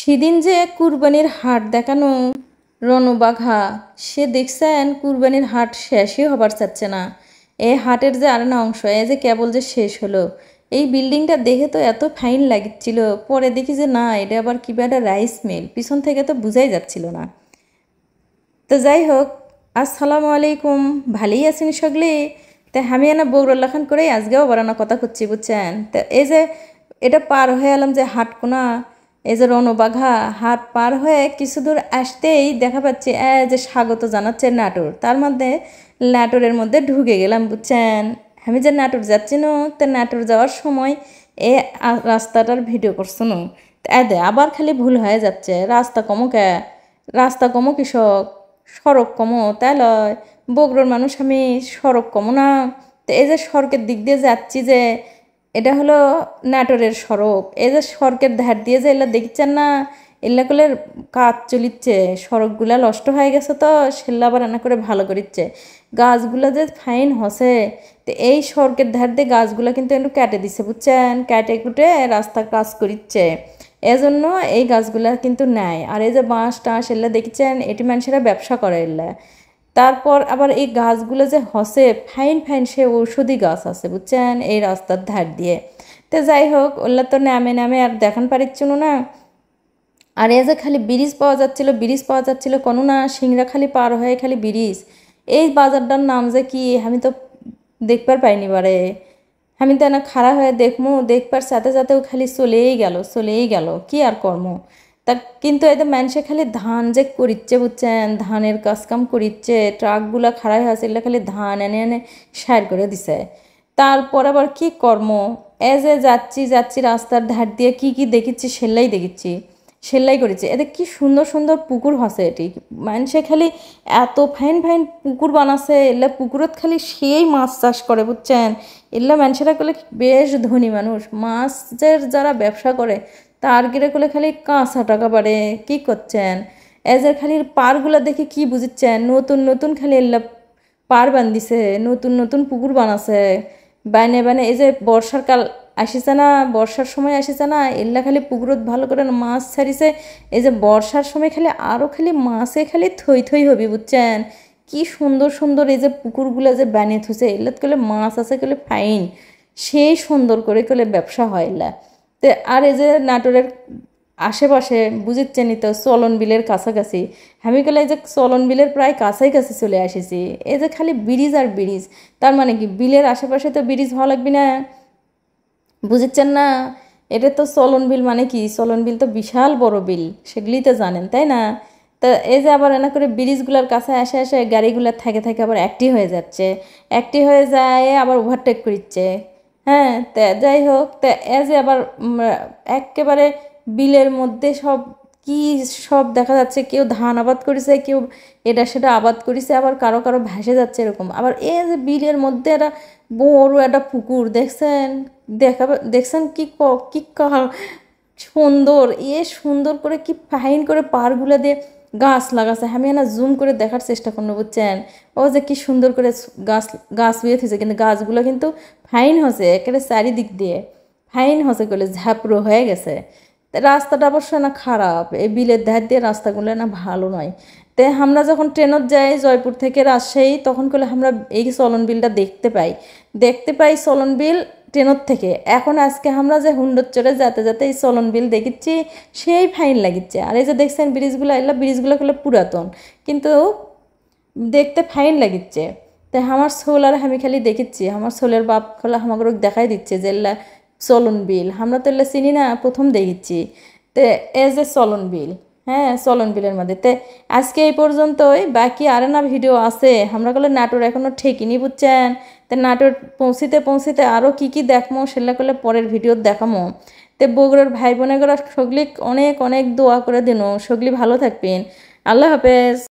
সেদিন যে কুরবানির হাট দেখানো রণবাঘা, সে দেখছেন কুরবানির হাট শেষই হবার চাচ্ছে না। এই হাটের যে আর না অংশ এই যে কেবল যে শেষ হলো। এই বিল্ডিংটা দেখে তো এত ফাইন লাগছিল, পরে দেখি যে না, এটা আবার কিবা একটা রাইস মিল, পিছন থেকে তো বুঝাই যাচ্ছিল না। তো যাই হোক, আসসালামু আলাইকুম, ভালোই আছেন সকলে? তা আমি এনা বগুড়াখান করেই আজকেও বারানা কথা করছি, বুঝছেন? তো এই যে এটা পার হয়ে এলাম যে হাটকোনা, এই যে রণবাঘা হাট পার হয়ে কিছু দূর আসতেই দেখা পাচ্ছি যে স্বাগত জানাচ্ছে নাটোর। তার মধ্যে নাটোরের মধ্যে ঢুকে গেলাম, বুঝছেন? আমি যে নাটোর যাচ্ছি না, তো নাটোর যাওয়ার সময় এ রাস্তাটার ভিডিও করছো না, দে আবার খালি ভুল হয়ে যাচ্ছে। রাস্তা কমো কে, রাস্তা কমো কৃষক, সড়ক কমো তাই লয়। বগুড়ার মানুষ আমি, সড়ক কমো না। তো এই যে সড়কের দিক দিয়ে যাচ্ছি, যে এটা হলো নাটোরের সড়ক। এই যে সড়কের ধার দিয়ে যে এলা দেখছেন না, এলা করলে কাজ চলিচ্ছে, সড়কগুলা নষ্ট হয়ে গেছে, তো সেল্লা আবার রান্না করে ভালো করিচ্ছে। গাছগুলা যে ফাইন হসে, তো এই সড়কের ধার দিয়ে গাছগুলা কিন্তু একটু কেটে দিছে, বুঝছেন? কেটে কুটে রাস্তা কাজ করিচ্ছে, এজন্য এই গাছগুলা কিন্তু নেয়। আর এই যে বাঁশ টাঁশ এলা দেখছেন, এটি মানুষেরা ব্যবসা করে এলা। তারপর আবার এই গাছগুলো যে হসে ফাইন ফাইন, সে ঔষধি গাছ আছে, বুঝছেন, এই রাস্তার ধার দিয়ে। তো যাই হোক, ওগুলা তো নামে নামে আর দেখান পারিচ্ছিল না। আর এই যে খালি ব্রিজ পাওয়া যাচ্ছিল, ব্রিজ পাওয়া যাচ্ছিল কোনো না, সিংড়া খালি পার হয়ে খালি ব্রিজ। এই বাজারটার নাম যে কি আমি তো দেখবার পাইনি বারে। আমি তো না খাড়া হয়ে দেখমু, দেখবার সাথে সাথেও খালি চলেই গেল চলেই গেল, কি আর কর্ম। তা কিন্তু এতে মানুষে খালি ধান যে করিচ্ছে, বুঝছেন, ধানের কাজ কাম করিচ্ছে, ট্রাকগুলা খাড়া হয়ে আছে, এগুলা খালি ধান এনে এনে সার করে দিছে। তারপর আবার কি কর্ম, এ যে যাচ্ছি যাচ্ছি রাস্তার ধার দিয়ে কি কি দেখিচ্ছি, সেলাই দেখিচ্ছি, সেলাই করেছে। এতে কি সুন্দর সুন্দর পুকুর হসে, এটি মানুষে খালি এত ফাইন ফাইন পুকুর বানাছে। এগুলা পুকুরত খালি সেই মাছ চাষ করে, বুঝছেন? এগুলা মানুষেরা করলে বেশ ধনী মানুষ, মাছের যারা ব্যবসা করে তার গিরে করলে খালি কাঁচা টাকা বাড়ে। কি করছেন? এদের খালি পারগুলা দেখে কি বুঝিচ্ছেন, নতুন নতুন খালি এল্লা পার বান্ধিছে, নতুন নতুন পুকুর বানাছে বাইনে বাইনে। এই যে বর্ষার কাল আসিছে না, বর্ষার সময় আসিছে না, এল্লা খালি পুকুরত ভালো করে মাছ ছাড়িছে। এই যে বর্ষার সময় খালি আরও খালি মাছে খালি থই থই হবি, বুঝছেন? কি সুন্দর সুন্দর এই যে পুকুরগুলো যে বানিয়ে থুছে, এল্লাত করলে মাছ আছে করলে ফাইন, সেই সুন্দর করে করলে ব্যবসা হয় এলা। তো আর এই যে নাটোরের আশেপাশে বুঝিচ্ছেনই তো, চলন বিলের কাছাকাছি। আমি গেলে এই যে চলন বিলের প্রায় কাছাকাছি চলে আসিছি। এই যে খালি ব্রিজ আর ব্রিজ, তার মানে কি বিলের আশেপাশে তো ব্রিজ ভালো লাগবে না, বুঝিচ্ছেন না? এটা তো চলন বিল, মানে কি চলন বিল তো বিশাল বড় বিল, সেগুলি তো জানেন তাই না? তা এই যে আবার এনা করে ব্রিজগুলোর কাছে আসে আসে গাড়িগুলো থাকে থাকে আবার অ্যাক্টিভ হয়ে যাচ্ছে, অ্যাক্টিভ হয়ে যায় আবার ওভারটেক করছে। হ্যাঁ, তা যাই হোক, তা এ যে আবার একেবারে বিলের মধ্যে সব কি সব দেখা যাচ্ছে, কেউ ধান আবাদ করেছে, কেউ এটা সেটা আবাদ করেছে, আবার কারো কারো ভেসে যাচ্ছে এরকম। আবার এই যে বিলের মধ্যে একটা বড় একটা পুকুর দেখছেন, দেখছেন কি সুন্দর, সুন্দর করে কি ফাইন করে পারগুলো দিয়ে গাছ লাগাছে। আমি না জুম করে দেখার চেষ্টা করবো, বুঝছেন? ও যে কি সুন্দর করে গাছ গাছ বিয়ে থেছে, কিন্তু গাছগুলো কিন্তু ফাইন হচ্ছে একেবারে চারিদিক দিয়ে, ফাইন হচ্ছে করলে ঝাপড়ো হয়ে গেছে। রাস্তাটা অবশ্য না খারাপ, এই বিলের ধার দিয়ে রাস্তাগুলো না ভালো নয়। তে আমরা যখন ট্রেনত যাই জয়পুর থেকে রাজশাহী, তখন করলে আমরা এই চলন বিলটা দেখতে পাই চলন বিল ট্রেনত থেকে। এখন আজকে আমরা যে হুন্ডর চড়ে যেতে যেতে এই চলন বিল দেখিচ্ছি, সেই ফাইন লাগিচ্ছে। আর এই যে দেখছেন ব্রিজগুলো, এগুলো ব্রিজগুলো করলে পুরাতন, কিন্তু দেখতে ফাইন লাগিচ্ছে। তাই আমার সোল আর আমি খালি দেখিচ্ছি, আমার সোলের বাপ খোলা আমাকে দেখাই দিচ্ছে যে এল্লা চলন বিল, আমরা তো এল্লা চিনি না, প্রথম দেখিচ্ছি। তে এজ এ চলন বিল, হ্যাঁ চলন বিলের মধ্যে। তে আজকে এই পর্যন্তই, বাকি আর না ভিডিও আছে। আমরা করলে নাটোর এখনও ঠেকিনি, বুঝছেন? তে নাটোর পৌঁছিতে পৌঁছিতে আরও কি কি দেখমো সেগুলো করলে পরের ভিডিও দেখামো। তে বগুড়ার ভাই বোনেরা সগলি অনেক অনেক দোয়া করে দিন, সগলি ভালো থাকবেন। আল্লাহ হাফেজ।